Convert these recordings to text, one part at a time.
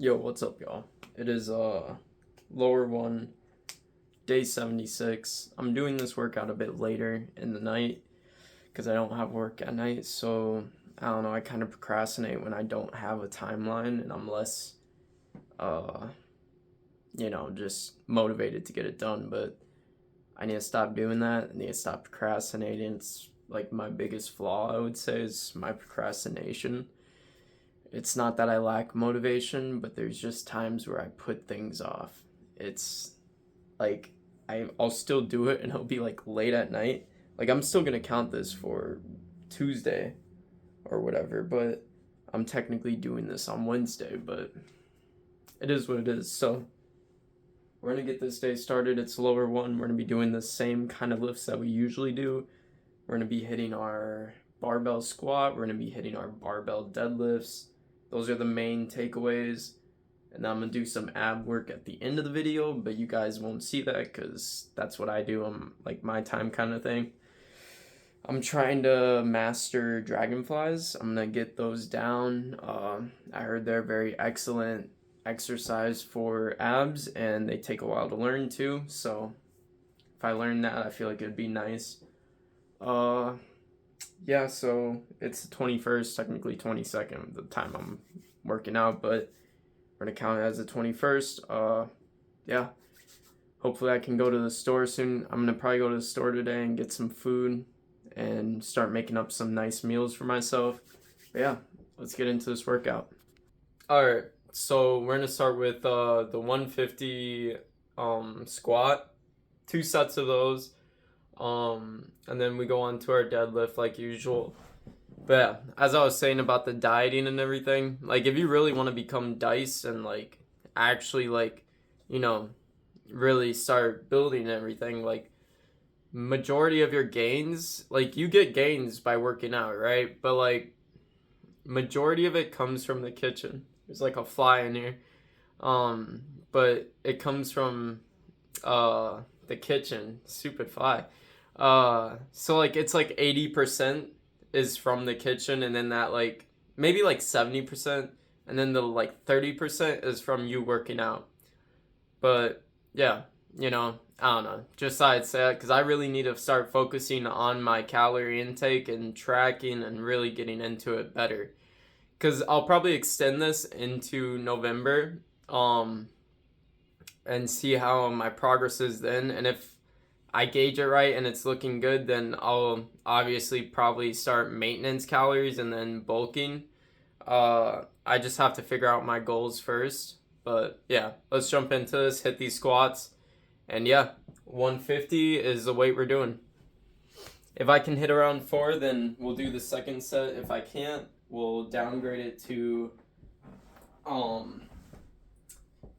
Yo, what's up, y'all? It is lower one, day 76. I'm doing this workout a bit later in the night because I don't have work at night. So I don't know. I kind of procrastinate when I don't have a timeline and I'm less, uh, just motivated to get it done. But I need to stop doing that. I need to stop procrastinating. It's like my biggest flaw, I would say, is my procrastination. It's not that I lack motivation, but there's just times where I put things off. It's like I'll still do it and it'll be like late at night. Like I'm still gonna count this for Tuesday or whatever, but I'm technically doing this on Wednesday, but it is what it is. So we're gonna get this day started. It's lower one. We're gonna be doing the same kind of lifts that we usually do. We're gonna be hitting our barbell squat. We're gonna be hitting our barbell deadlifts. Those are the main takeaways. And I'm gonna do some ab work at the end of the video, but you guys won't see that because that's what I do. I'm like my time kind of thing. I'm trying to master dragonflies. I'm gonna get those down. I heard they're very excellent exercise for abs, and they take a while to learn too. So if I learn that, I feel like it'd be nice. Yeah. So it's the 21st, technically 22nd, the time I'm working out, but we're gonna count it as the 21st. Yeah. Hopefully I can go to the store soon. I'm gonna probably go to the store today and get some food and start making up some nice meals for myself. But yeah, let's get into this workout. All right, so we're gonna start with the 150 squat, 2 sets of those, and then we go on to our deadlift like usual. But yeah, as I was saying about the dieting and everything, like if you really want to become Dice and like actually like, you know, really start building everything, like majority of your gains, like you get gains by working out, right? But like majority of it comes from the kitchen. There's like a fly in here. But it comes from the kitchen. Stupid fly. So like it's like 80% is from the kitchen, and then that like maybe like 70%, and then the like 30% is from you working out. But yeah, I don't know. Just I'd say that because I really need to start focusing on my calorie intake and tracking and really getting into it better. Because I'll probably extend this into November, and see how my progress is then. And if I gauge it right and it's looking good, then I'll obviously probably start maintenance calories and then bulking. I just have to figure out my goals first. But yeah, let's jump into this, hit these squats. And yeah, 150 is the weight we're doing. If I can hit around 4, then we'll do the second set. If I can't, we'll downgrade it to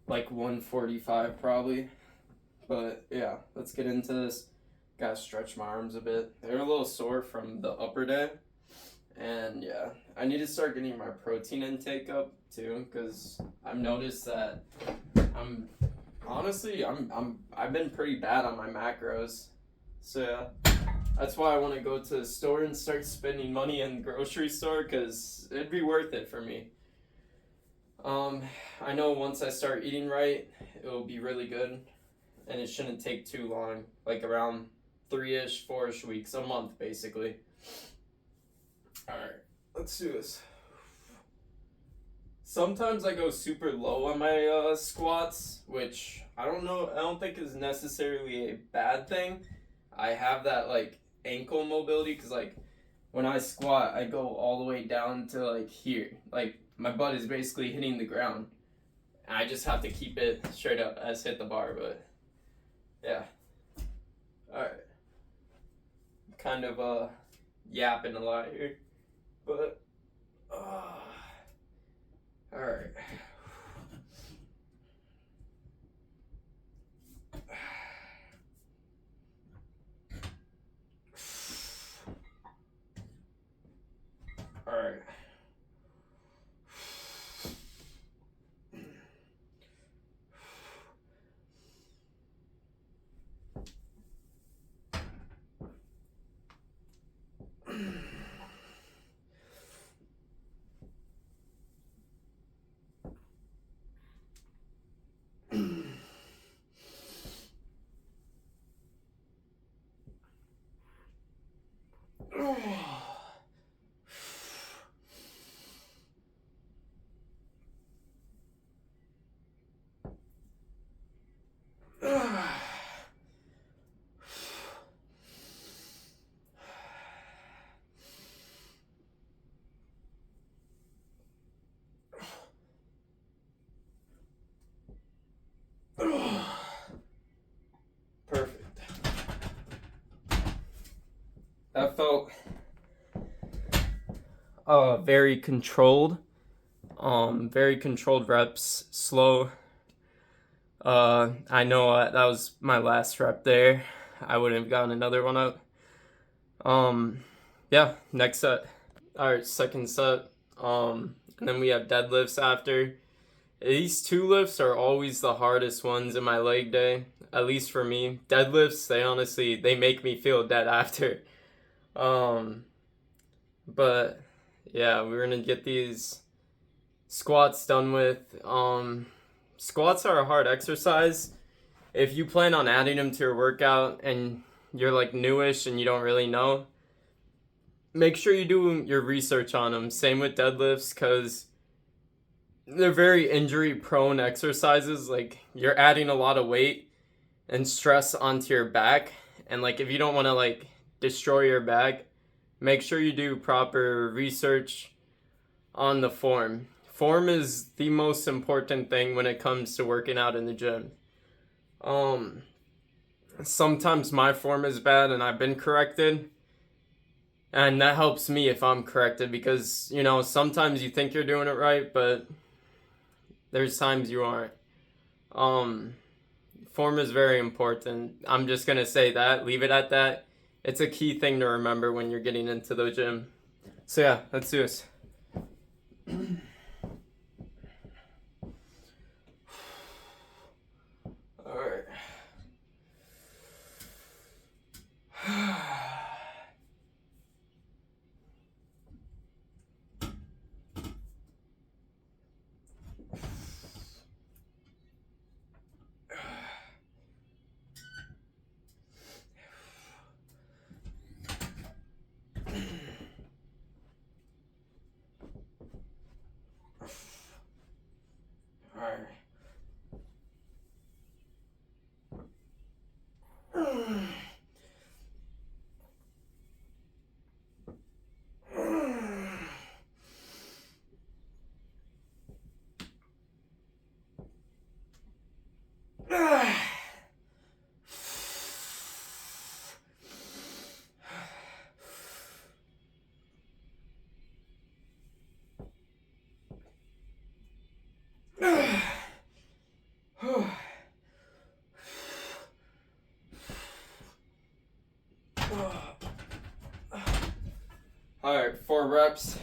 like 145 probably. But yeah, let's get into this. Gotta stretch my arms a bit. They're a little sore from the upper day. And yeah, I need to start getting my protein intake up too, because I've noticed that I'm honestly I've been pretty bad on my macros. So yeah, that's why I want to go to the store and start spending money in the grocery store, because it'd be worth it for me. I know once I start eating right, it will be really good, and it shouldn't take too long, like around 3-ish, 4-ish weeks, a month basically. Alright, let's do this. Sometimes I go super low on my squats, which I don't think is necessarily a bad thing. I have that like ankle mobility because like when I squat, I go all the way down to like here. Like my butt is basically hitting the ground. I just have to keep it straight up as hit the bar, but yeah. Alright. Kind of yapping a lot here. But alright. Alright. very controlled. Very controlled reps, slow. I know that was my last rep there. I wouldn't have gotten another one up. Yeah, next set. Alright, second set. And then we have deadlifts after. These two lifts are always the hardest ones in my leg day, at least for me. Deadlifts, they make me feel dead after. But yeah, we're gonna get these squats done with. Squats are a hard exercise. If you plan on adding them to your workout and you're like newish and you don't really know, make sure you do your research on them. Same with deadlifts, because they're very injury prone exercises. Like, you're adding a lot of weight and stress onto your back, and like if you don't want to like destroy your back, make sure you do proper research on the form. Form is the most important thing when it comes to working out in the gym. Sometimes my form is bad and I've been corrected, and that helps me if I'm corrected, because sometimes you think you're doing it right, but there's times you aren't. Form is very important. I'm just gonna say that, leave it at that. It's a key thing to remember when you're getting into the gym. So yeah, let's do this. Alright. Alright, 4 reps.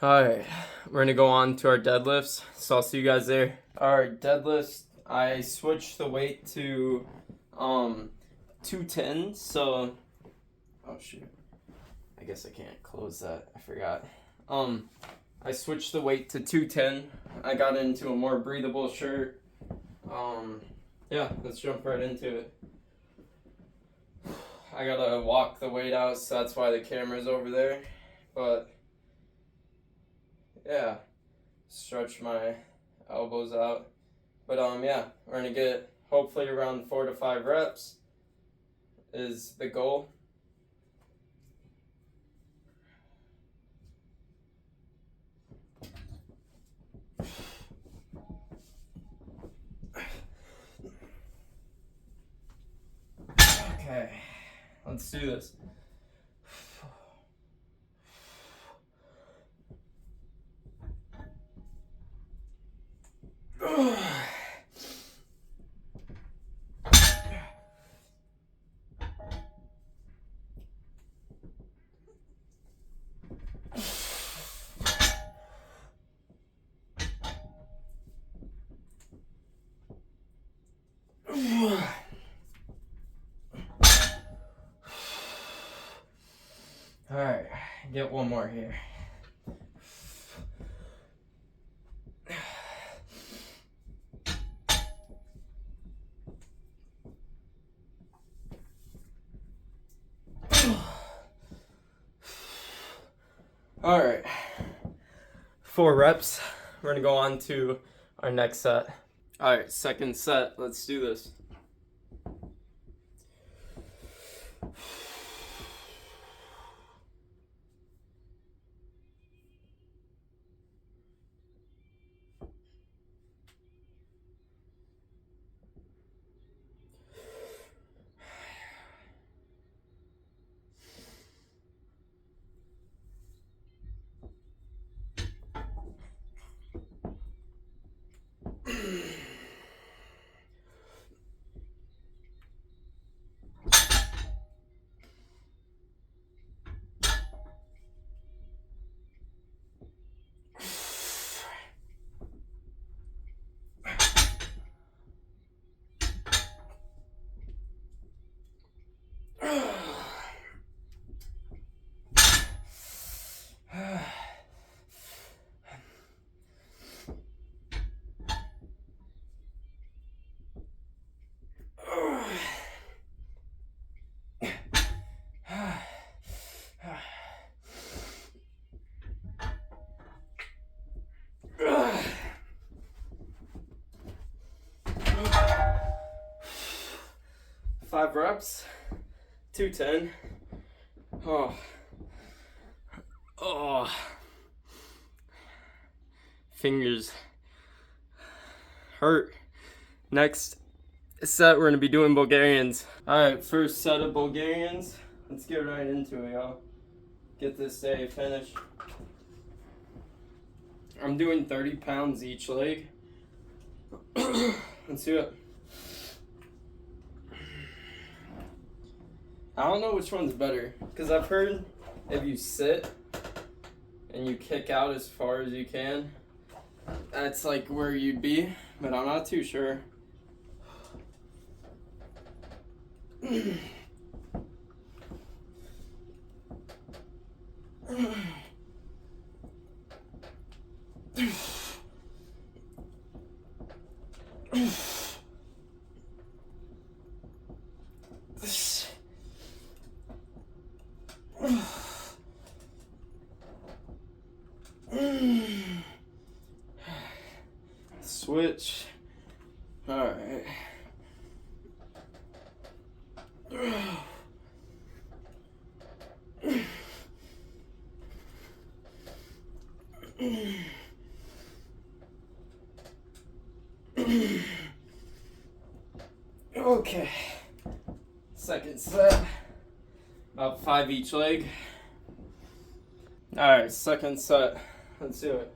Alright, we're gonna go on to our deadlifts, so I'll see you guys there. Alright, deadlifts. I switched the weight to 210, so oh shoot. I guess I can't close that. I forgot. I switched the weight to 210. I got into a more breathable shirt. Yeah, let's jump right into it. I gotta walk the weight out, so that's why the camera's over there. But yeah, stretch my elbows out. But yeah, we're gonna get hopefully around 4 to 5 reps is the goal. Okay, let's do this. Alright, get one more here. Alright, 4 reps. We're gonna go on to our next set. Alright, second set. Let's do this. 5 reps, 210. Oh. Oh. Fingers hurt. Next set, we're gonna be doing Bulgarians. Alright, first set of Bulgarians. Let's get right into it, y'all. Get this day finished. I'm doing 30 pounds each leg. Let's do it. I don't know which one's better, because I've heard if you sit and you kick out as far as you can, that's like where you'd be, but I'm not too sure. Switch. All right. Okay. Second set. About 5 each leg. All right, second set. Let's do it.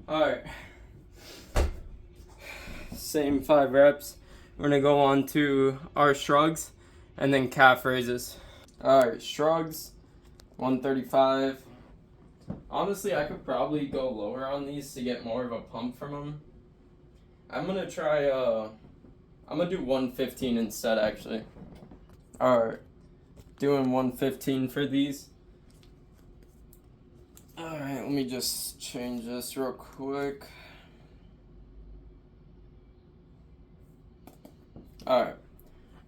Alright, same 5 reps. We're gonna go on to our shrugs and then calf raises. Alright, shrugs, 135. Honestly, I could probably go lower on these to get more of a pump from them. I'm gonna try, I'm gonna do 115 instead, actually. Alright, doing 115 for these. Alright, let me just change this real quick. Alright.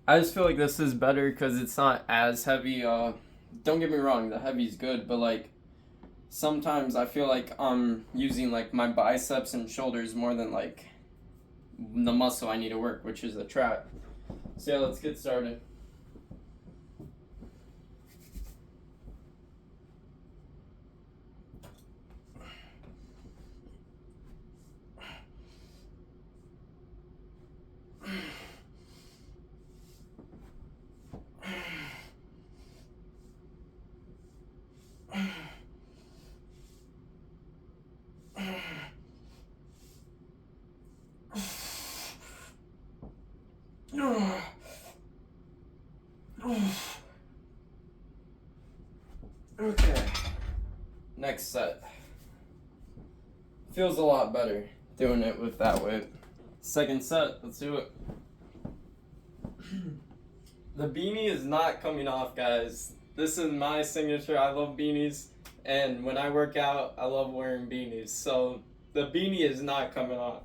I just feel like this is better because it's not as heavy. Don't get me wrong, the heavy's good, but like sometimes I feel like I'm using like my biceps and shoulders more than like the muscle I need to work, which is the trap. So yeah, let's get started. Okay. Next set. Feels a lot better doing it with that weight. Second set, let's do it. The beanie is not coming off, guys. This is my signature. I love beanies, and when I work out, I love wearing beanies. So the beanie is not coming off.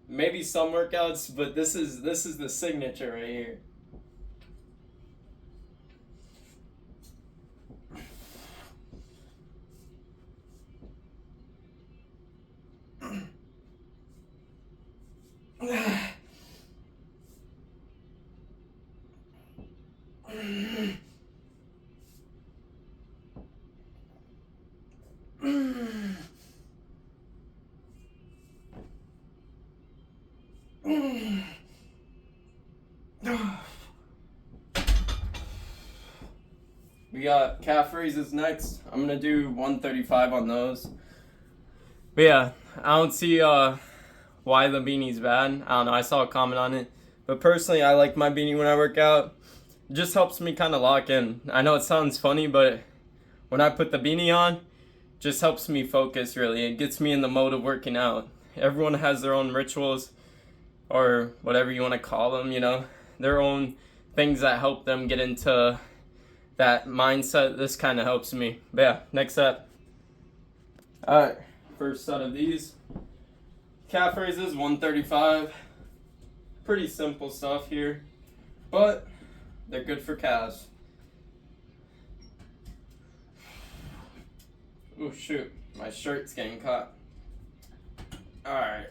Maybe some workouts, but this is the signature right here. We got calf raises next. I'm gonna do 135 on those. But yeah, I don't see why the beanie's bad. I don't know, I saw a comment on it. But personally, I like my beanie when I work out. It just helps me kind of lock in. I know it sounds funny, but when I put the beanie on, it just helps me focus really. It gets me in the mode of working out. Everyone has their own rituals, or whatever you want to call them, you know, their own things that help them get into that mindset. This kind of helps me. But yeah, next set. Alright, first set of these. Calf raises, 135. Pretty simple stuff here, but they're good for calves. Oh shoot, my shirt's getting caught. Alright.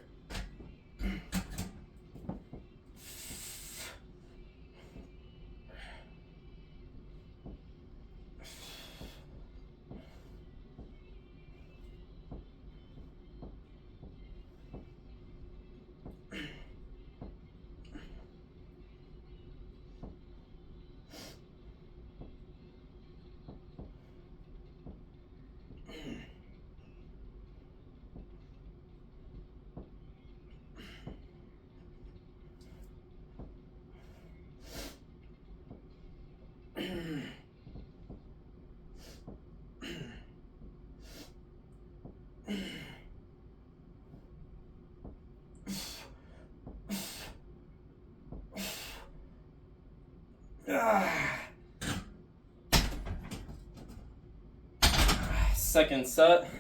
Second set.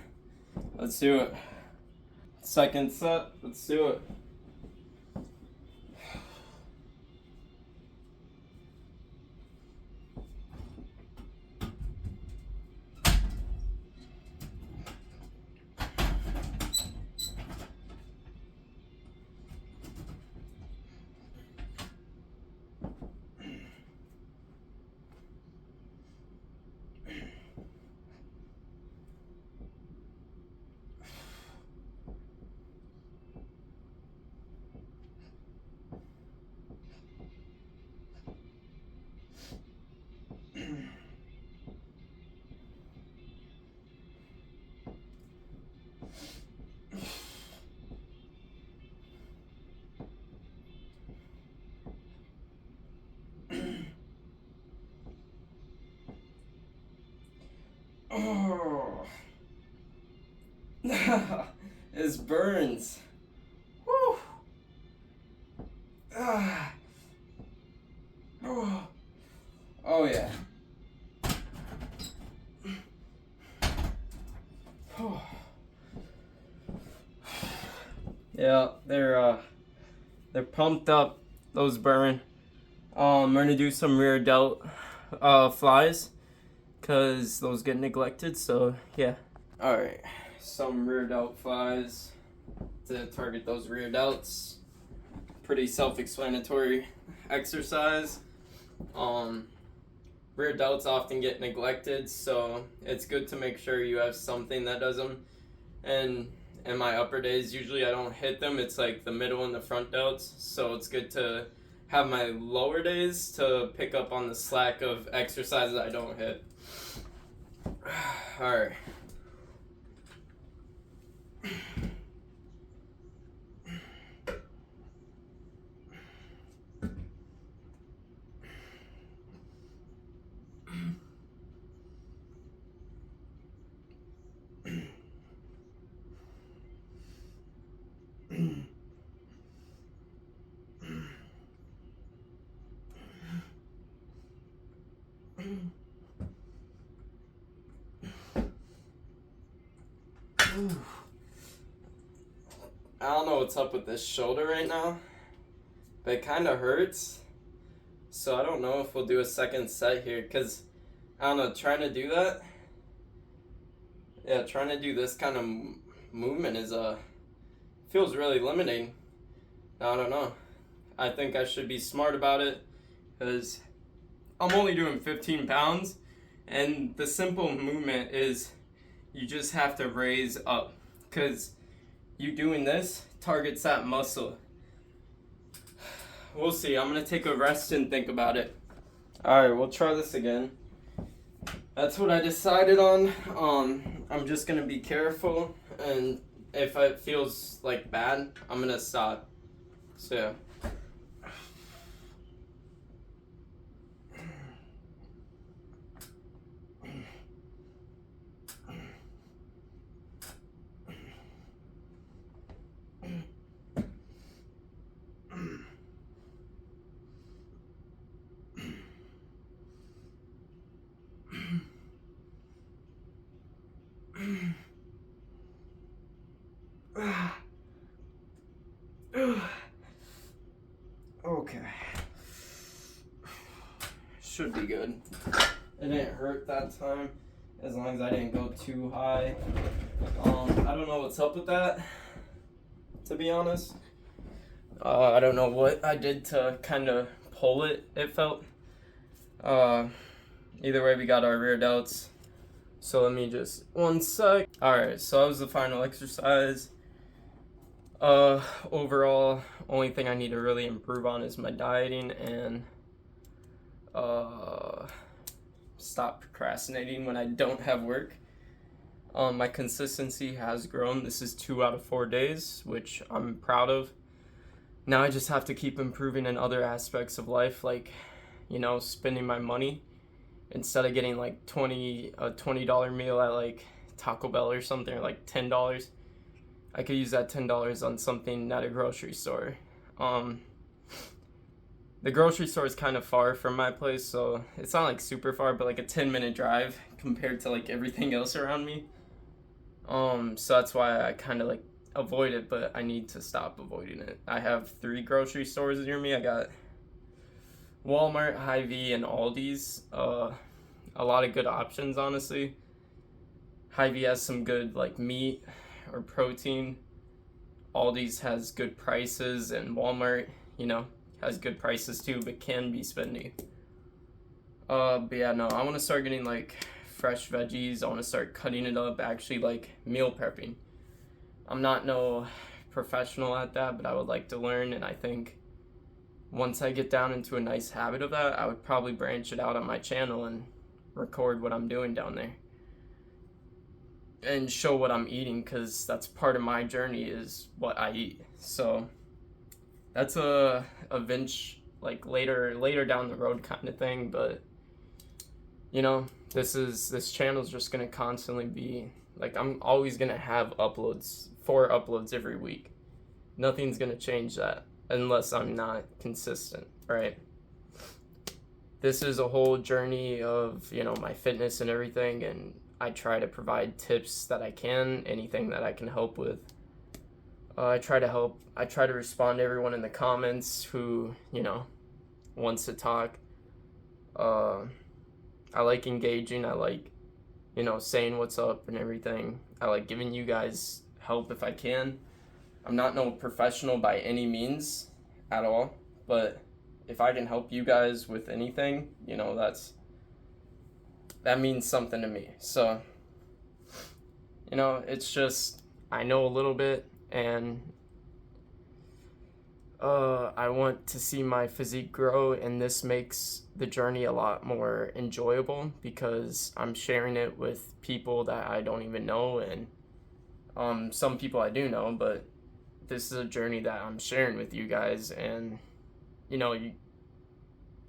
Let's do it. Second set. Let's do it. Oh, this burns. Woo. Oh yeah. Yeah, they're pumped up. Those burn. We're gonna do some rear delt flies, cause those get neglected. So yeah. All right, some rear delt flies to target those rear delts. Pretty self-explanatory exercise. Rear delts often get neglected, so it's good to make sure you have something that does them. And in my upper days, usually I don't hit them. It's like the middle and the front delts, so it's good to have my lower days to pick up on the slack of exercises I don't hit. All right. I don't know what's up with this shoulder right now, but it kind of hurts. So I don't know if we'll do a second set here, because I don't know, trying to do that, trying to do this kind of movement is feels really limiting. I don't know. I think I should be smart about it, because I'm only doing 15 pounds, and the simple movement is you just have to raise up, because you doing this targets that muscle. We'll see. I'm going to take a rest and think about it. Alright, we'll try this again. that's what I decided on. I'm just gonna be careful, and if it feels like bad, I'm gonna stop. So yeah. Okay. Should be good. It didn't hurt that time, as long as I didn't go too high. I don't know what's up with that, to be honest. I don't know what I did to kind of pull it, it felt. Either way, we got our rear delts. So let me just, one sec. Alright, so that was the final exercise. Overall, only thing I need to really improve on is my dieting and stop procrastinating when I don't have work. My consistency has grown. This is 2 out of 4 days, which I'm proud of. Now I just have to keep improving in other aspects of life, like, you know, spending my money. Instead of getting like a $20 meal at like Taco Bell or something, or like $10, I could use that $10 on something at a grocery store. The grocery store is kind of far from my place, so it's not like super far, but like a 10-minute drive compared to like everything else around me. So that's why I kind of like avoid it, but I need to stop avoiding it. I have 3 grocery stores near me. I got Walmart, Hy-Vee, and Aldi's. A lot of good options, honestly. Hy-Vee has some good like meat or protein. Aldi's has good prices, and Walmart, you know, has good prices too, but can be spendy. But yeah, no, I want to start getting like fresh veggies. I want to start cutting it up, actually like meal prepping. I'm not no professional at that, but I would like to learn, and I think once I get down into a nice habit of that, I would probably branch it out on my channel and record what I'm doing down there and show what I'm eating, because that's part of my journey is what I eat. So that's a like later down the road kind of thing, but you know, this channel's just gonna constantly be like, I'm always gonna have 4 uploads every week. Nothing's gonna change that unless I'm not consistent, right? This is a whole journey of, you know, my fitness and everything, and I try to provide tips that I can, anything that I can help with. I try to respond to everyone in the comments who, you know, wants to talk. I like engaging. I like, you know, saying what's up and everything. I like giving you guys help if I can. I'm not no professional by any means at all, but if I can help you guys with anything, you know, that means something to me. So, you know, it's just, I know a little bit, and I want to see my physique grow, and this makes the journey a lot more enjoyable because I'm sharing it with people that I don't even know, and some people I do know, but this is a journey that I'm sharing with you guys, and you know,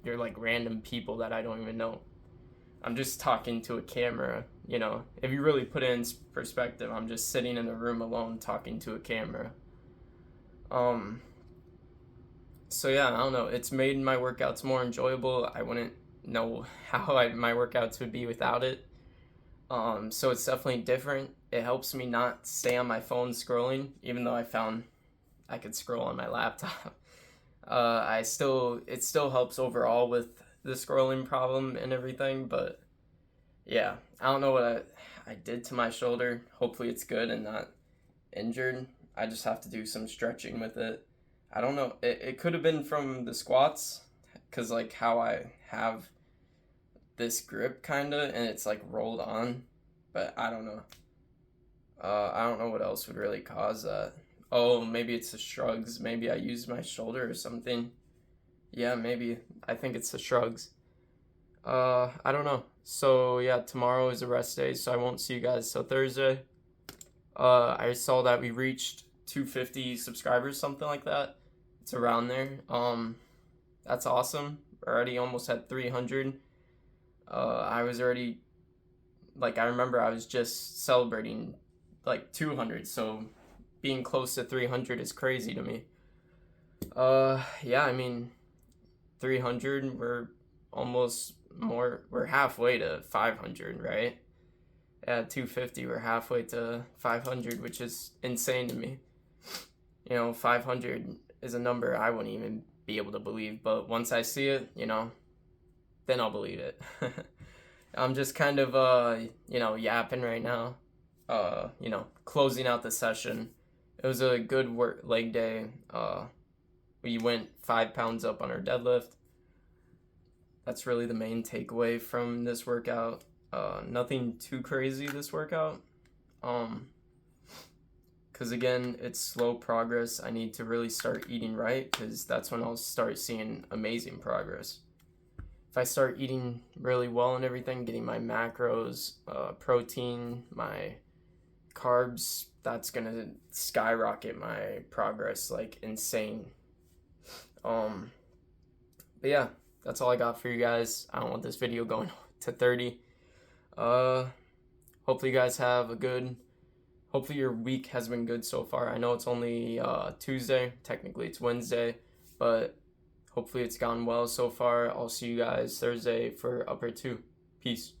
you're like random people that I don't even know. I'm just talking to a camera, you know. If you really put it in perspective, I'm just sitting in a room alone talking to a camera. So yeah, I don't know. It's made my workouts more enjoyable. I wouldn't know how my workouts would be without it. So it's definitely different. It helps me not stay on my phone scrolling, even though I found I could scroll on my laptop. It still helps overall with the scrolling problem and everything, but yeah, I don't know what I did to my shoulder. Hopefully it's good and not injured. I just have to do some stretching with it. I don't know. It could have been from the squats, because like how I have this grip kind of, and it's like rolled on, but I don't know. I don't know what else would really cause that. Oh, maybe it's the shrugs. Maybe I used my shoulder or something. Yeah, maybe. I think it's the shrugs. I don't know. So yeah, tomorrow is a rest day, so I won't see you guys till Thursday. I saw that we reached 250 subscribers, something like that. It's around there. That's awesome. We're already almost at 300. I was already like, I remember I was just celebrating like 200, so being close to 300 is crazy to me. Yeah, I mean, 300, we're halfway to 500, right? At 250, we're halfway to 500, which is insane to me. 500 is a number I wouldn't even be able to believe, but once I see it, then I'll believe it. I'm just kind of, yapping right now, closing out the session. It was a good leg day. We went 5 pounds up on our deadlift. That's really the main takeaway from this workout. Nothing too crazy this workout. Because again, it's slow progress. I need to really start eating right, because that's when I'll start seeing amazing progress. If I start eating really well and everything, getting my macros, protein, my carbs, that's gonna skyrocket my progress like insane. But yeah, that's all I got for you guys. I don't want this video going to 30. Hopefully you guys have hopefully your week has been good so far. I know it's only Tuesday, technically it's Wednesday, but hopefully it's gone well so far. I'll see you guys Thursday for upper 2. Peace.